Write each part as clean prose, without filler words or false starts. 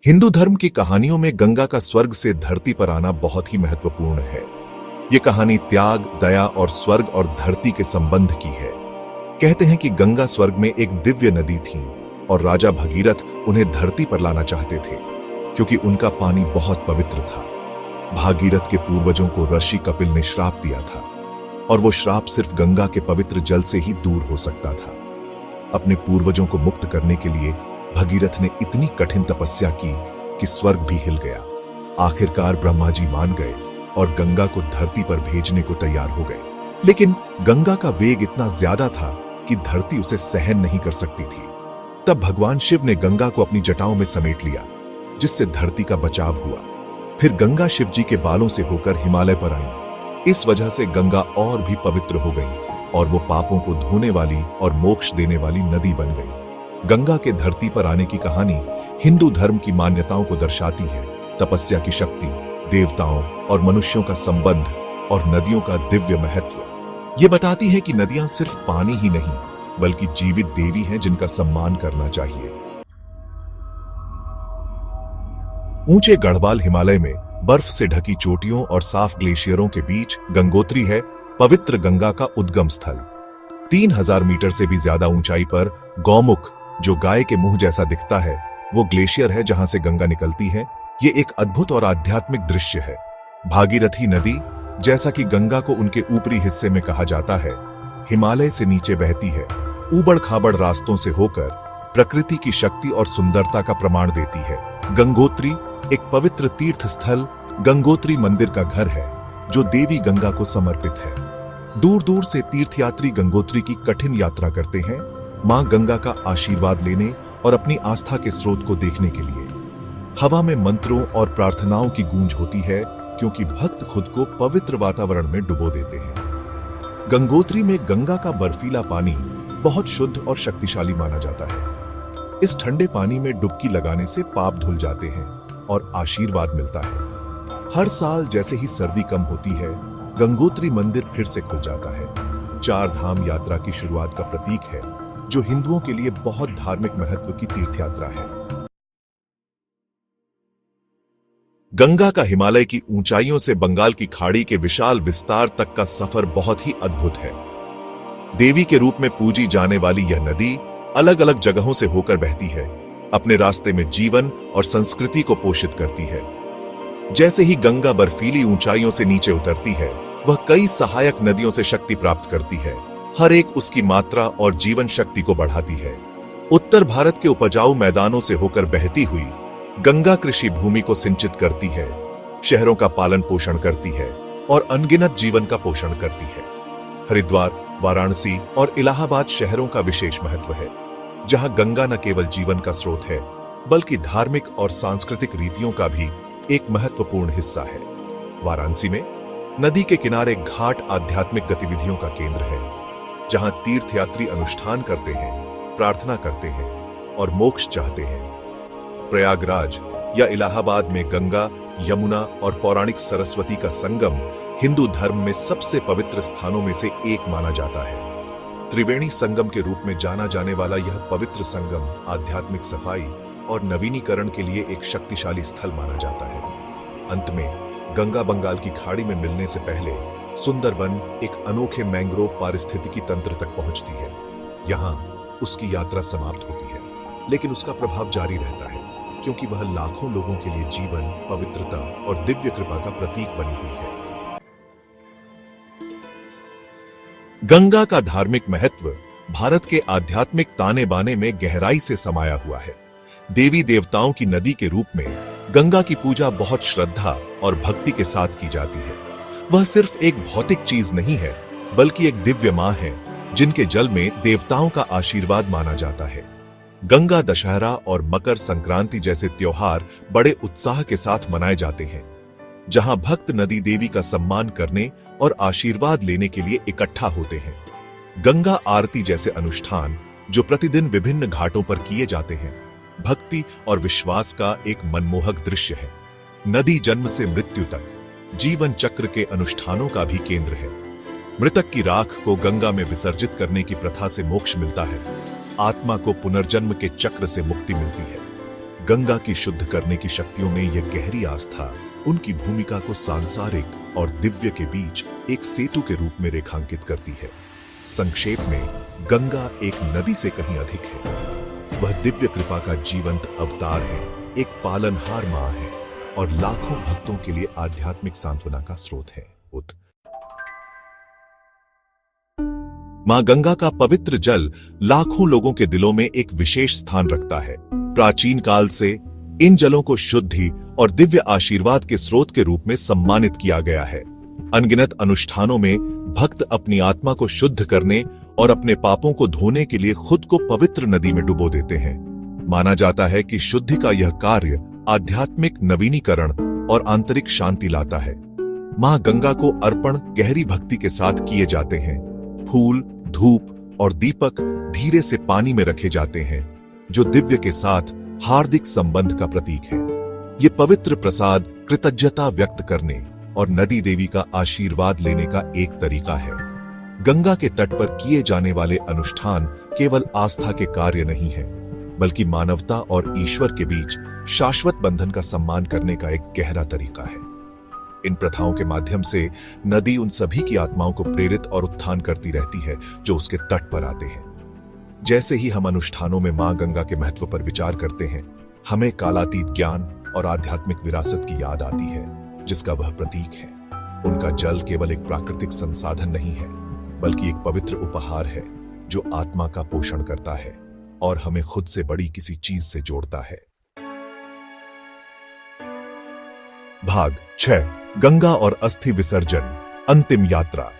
हिंदू धर्म की कहानियों में गंगा का स्वर्ग से धरती पर आना बहुत ही महत्वपूर्ण है। ये कहानी त्याग, दया और स्वर्ग और धरती के संबंध की है। कहते हैं कि गंगा स्वर्ग में एक दिव्य नदी थी और राजा भगीरथ उन्हें धरती पर लाना चाहते थे क्योंकि उनका पानी बहुत पवित्र था। भागीरथ के पूर्वजों को ऋषि कपिल ने श्राप दिया था और वो श्राप सिर्फ गंगा के पवित्र जल से ही दूर हो सकता था। अपने पूर्वजों को मुक्त करने के लिए भगीरथ ने इतनी कठिन तपस्या की कि स्वर्ग भी हिल गया। आखिरकार ब्रह्मा जी मान गए और गंगा को धरती पर भेजने को तैयार हो गए। लेकिन गंगा का वेग इतना ज्यादा था कि धरती उसे सहन नहीं कर सकती थी। तब भगवान शिव ने गंगा को अपनी जटाओं में समेट लिया, जिससे धरती का बचाव हुआ। फिर गंगा शिव जी के बालों से होकर हिमालय पर आई। इस वजह से गंगा और भी पवित्र हो गई और वो पापों को धोने वाली और मोक्ष देने वाली नदी बन गई। गंगा के धरती पर आने की कहानी हिंदू धर्म की मान्यताओं को दर्शाती है। तपस्या की शक्ति, देवताओं और मनुष्यों का संबंध और नदियों का दिव्य महत्व। ये बताती है कि नदियां सिर्फ पानी ही नहीं बल्कि जीवित देवी हैं जिनका सम्मान करना चाहिए। ऊंचे गढ़वाल हिमालय में बर्फ से ढकी चोटियों और साफ ग्लेशियरों के बीच गंगोत्री है, पवित्र गंगा का उद्गम स्थल। 3000 मीटर से भी ज्यादा ऊंचाई पर गौमुख, जो गाय के मुंह जैसा दिखता है, वो ग्लेशियर है जहां से गंगा निकलती है। ये एक अद्भुत और आध्यात्मिक दृश्य है। भागीरथी नदी, जैसा कि गंगा को उनके ऊपरी हिस्से में कहा जाता है, हिमालय से नीचे बहती है। ऊबड़ खाबड़ रास्तों से होकर प्रकृति की शक्ति और सुंदरता का प्रमाण देती है। गंगोत्री एक पवित्र तीर्थ स्थल, गंगोत्री मंदिर का घर है जो देवी गंगा को समर्पित है। दूर दूर से तीर्थयात्री गंगोत्री की कठिन यात्रा करते हैं, मां गंगा का आशीर्वाद लेने और अपनी आस्था के स्रोत को देखने के लिए। हवा में मंत्रों और प्रार्थनाओं की गूंज होती है क्योंकि भक्त खुद को पवित्र वातावरण में डुबो देते हैं। गंगोत्री में गंगा का बर्फीला पानी बहुत शुद्ध और शक्तिशाली माना जाता है। इस ठंडे पानी में डुबकी लगाने से पाप धुल जाते हैं और आशीर्वाद मिलता है। हर साल जैसे ही सर्दी कम होती है, गंगोत्री मंदिर फिर से खुल जाता है। 4 धाम यात्रा की शुरुआत का प्रतीक है, जो हिंदुओं के लिए बहुत धार्मिक महत्व की तीर्थयात्रा है। गंगा का हिमालय की ऊंचाइयों से बंगाल की खाड़ी के विशाल विस्तार तक का सफर बहुत ही अद्भुत है। देवी के रूप में पूजी जाने वाली यह नदी अलग अलग जगहों से होकर बहती है, अपने रास्ते में जीवन और संस्कृति को पोषित करती है। जैसे ही गंगा बर्फीली ऊंचाइयों से नीचे उतरती है, वह कई सहायक नदियों से शक्ति प्राप्त करती है। हर एक उसकी मात्रा और जीवन शक्ति को बढ़ाती है। उत्तर भारत के उपजाऊ मैदानों से होकर बहती हुई गंगा कृषि भूमि को सिंचित करती है, शहरों का पालन पोषण करती है और अनगिनत जीवन का पोषण करती है। हरिद्वार, वाराणसी और इलाहाबाद शहरों का विशेष महत्व है, जहां गंगा न केवल जीवन का स्रोत है बल्कि धार्मिक और सांस्कृतिक रीतियों का भी एक महत्वपूर्ण हिस्सा है। वाराणसी में नदी के किनारे घाट आध्यात्मिक गतिविधियों का केंद्र है, जहां तीर्थयात्री अनुष्ठान करते हैं, प्रार्थना करते हैं और मोक्ष चाहते हैं। प्रयागराज या इलाहाबाद में गंगा, यमुना और पौराणिक सरस्वती का संगम हिंदू धर्म में सबसे पवित्र स्थानों में से एक माना जाता है। त्रिवेणी संगम के रूप में जाना जाने वाला यह पवित्र संगम आध्यात्मिक सफाई और नवीनीकरण के लिए एक शक्तिशाली स्थल माना जाता है। अंत में गंगा बंगाल की खाड़ी में मिलने से पहले सुंदरबन एक अनोखे मैंग्रोव पारिस्थितिकी तंत्र तक पहुंचती है। यहाँ उसकी यात्रा समाप्त होती है, लेकिन उसका प्रभाव जारी रहता है क्योंकि वह लाखों लोगों के लिए जीवन, पवित्रता और दिव्य कृपा का प्रतीक बनी हुई है। गंगा का धार्मिक महत्व भारत के आध्यात्मिक ताने बाने में गहराई से समाया हुआ है। देवी देवताओं की नदी के रूप में गंगा की पूजा बहुत श्रद्धा और भक्ति के साथ की जाती है। वह सिर्फ एक भौतिक चीज नहीं है बल्कि एक दिव्य मां है, जिनके जल में देवताओं का आशीर्वाद माना जाता है। गंगा दशहरा और मकर संक्रांति जैसे त्योहार बड़े उत्साह के साथ मनाए जाते हैं, जहां भक्त नदी देवी का सम्मान करने और आशीर्वाद लेने के लिए इकट्ठा होते हैं। गंगा आरती जैसे अनुष्ठान जो प्रतिदिन विभिन्न घाटों पर किए जाते हैं, भक्ति और विश्वास का एक मनमोहक दृश्य है। नदी जन्म से मृत्यु तक जीवन चक्र के अनुष्ठानों का भी केंद्र है। मृतक की राख को गंगा में विसर्जित करने की प्रथा से मोक्ष मिलता है। आत्मा को पुनर्जन्म के चक्र से मुक्ति मिलती है। गंगा की शुद्ध करने की शक्तियों में यह गहरी आस्था उनकी भूमिका को सांसारिक और दिव्य के बीच एक सेतु के रूप में रेखांकित करती है। संक्षेप में, गंगा एक नदी से कहीं अधिक है। वह दिव्य कृपा का जीवंत अवतार है, एक पालनहार मां है और लाखों भक्तों के लिए आध्यात्मिक सांत्वना का स्रोत है। मां गंगा का पवित्र जल लाखों लोगों के दिलों में एक विशेष स्थान रखता है। प्राचीन काल से इन जलों को शुद्धि और दिव्य आशीर्वाद के स्रोत के रूप में सम्मानित किया गया है। अनगिनत अनुष्ठानों में भक्त अपनी आत्मा को शुद्ध करने और अपने पापों को धोने के लिए खुद को पवित्र नदी में डुबो देते हैं। माना जाता है कि शुद्धि का यह कार्य आध्यात्मिक नवीनीकरण और आंतरिक शांति लाता है। मां गंगा को अर्पण गहरी भक्ति के साथ किए जाते हैं। फूल, धूप और दीपक धीरे से पानी में रखे जाते हैं, जो दिव्य के साथ हार्दिक संबंध का प्रतीक है। ये पवित्र प्रसाद कृतज्ञता व्यक्त करने और नदी देवी का आशीर्वाद लेने का एक तरीका है। गंगा के तट पर किए जाने वाले अनुष्ठान केवल आस्था के कार्य नहीं है, बल्कि मानवता और ईश्वर के बीच शाश्वत बंधन का सम्मान करने का एक गहरा तरीका है। इन प्रथाओं के माध्यम से नदी उन सभी की आत्माओं को प्रेरित और उत्थान करती रहती है जो उसके तट पर आते हैं। जैसे ही हम अनुष्ठानों में मां गंगा के महत्व पर विचार करते हैं, हमें कालातीत ज्ञान और आध्यात्मिक विरासत की याद आती है, जिसका वह प्रतीक है। उनका जल केवल एक प्राकृतिक संसाधन नहीं है, बल्कि एक पवित्र उपहार है जो आत्मा का पोषण करता है और हमें खुद से बड़ी किसी चीज से जोड़ता है। भाग 6, गंगा और अस्थि विसर्जन, अंतिम यात्रा।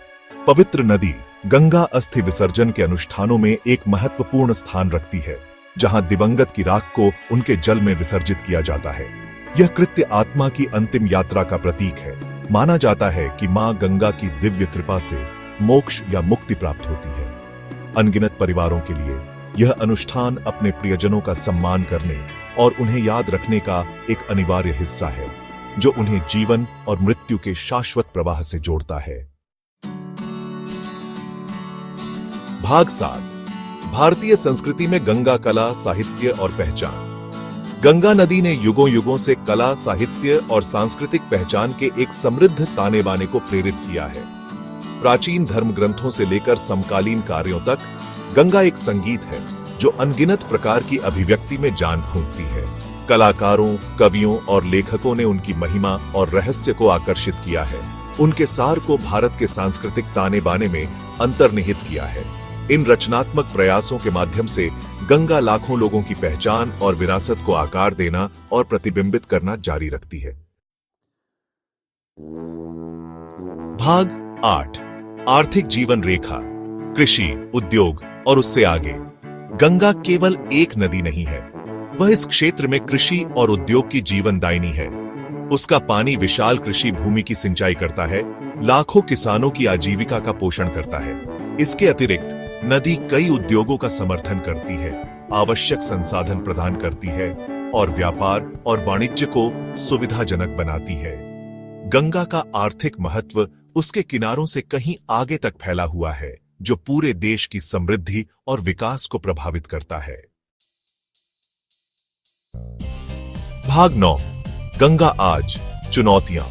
पवित्र नदी गंगा अस्थि विसर्जन के अनुष्ठानों में एक महत्वपूर्ण स्थान रखती है, जहां दिवंगत की राख को उनके जल में विसर्जित किया जाता है। यह कृत्य आत्मा की अंतिम यात्रा का प्रतीक है। माना जाता है कि मां गंगा की दिव्य कृपा से मोक्ष या मुक्ति प्राप्त होती है। अनगिनत परिवारों के लिए यह अनुष्ठान अपने प्रियजनों का सम्मान करने और उन्हें याद रखने का एक अनिवार्य हिस्सा है, जो उन्हें जीवन और मृत्यु के शाश्वत प्रवाह से जोड़ता है। भाग 7, भारतीय संस्कृति में गंगा कला, साहित्य और पहचान। गंगा नदी ने युगों युगों से कला, साहित्य और सांस्कृतिक पहचान के एक समृद्ध ताने बाने को प्रेरित किया है। प्राचीन धर्म ग्रंथों से लेकर समकालीन कार्यों तक गंगा एक संगीत है जो अनगिनत प्रकार की अभिव्यक्ति में जान फूंकती है। कलाकारों, कवियों और लेखकों ने उनकी महिमा और रहस्य को आकर्षित किया है, उनके सार को भारत के सांस्कृतिक ताने बाने में अंतर्निहित किया है। इन रचनात्मक प्रयासों के माध्यम से गंगा लाखों लोगों की पहचान और विरासत को आकार देना और प्रतिबिंबित करना जारी रखती है। भाग 8, आर्थिक जीवन रेखा, कृषि, उद्योग और उससे आगे। गंगा केवल एक नदी नहीं है, वह इस क्षेत्र में कृषि और उद्योग की जीवनदायिनी है। उसका पानी विशाल कृषि भूमि की सिंचाई करता है, लाखों किसानों की आजीविका का पोषण करता है। इसके अतिरिक्त नदी कई उद्योगों का समर्थन करती है, आवश्यक संसाधन प्रदान करती है और व्यापार और वाणिज्य को सुविधाजनक बनाती है। गंगा का आर्थिक महत्व उसके किनारों से कहीं आगे तक फैला हुआ है, जो पूरे देश की समृद्धि और विकास को प्रभावित करता है। भाग 9, गंगा आज, चुनौतियां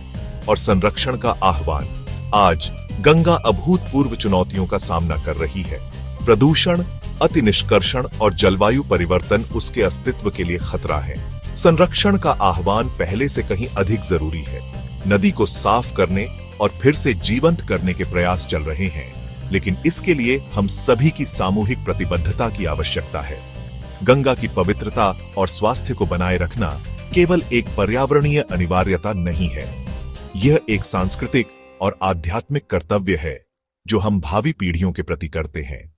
और संरक्षण का आह्वान। आज गंगा अभूतपूर्व चुनौतियों का सामना कर रही है। प्रदूषण, अति निष्कर्षण और जलवायु परिवर्तन उसके अस्तित्व के लिए खतरा है। संरक्षण का आह्वान पहले से कहीं अधिक जरूरी है। नदी को साफ करने और फिर से जीवंत करने के प्रयास चल रहे हैं, लेकिन इसके लिए हम सभी की सामूहिक प्रतिबद्धता की आवश्यकता है। गंगा की पवित्रता और स्वास्थ्य को बनाए रखना केवल एक पर्यावरणीय अनिवार्यता नहीं है, यह एक सांस्कृतिक और आध्यात्मिक कर्तव्य है जो हम भावी पीढ़ियों के प्रति करते हैं।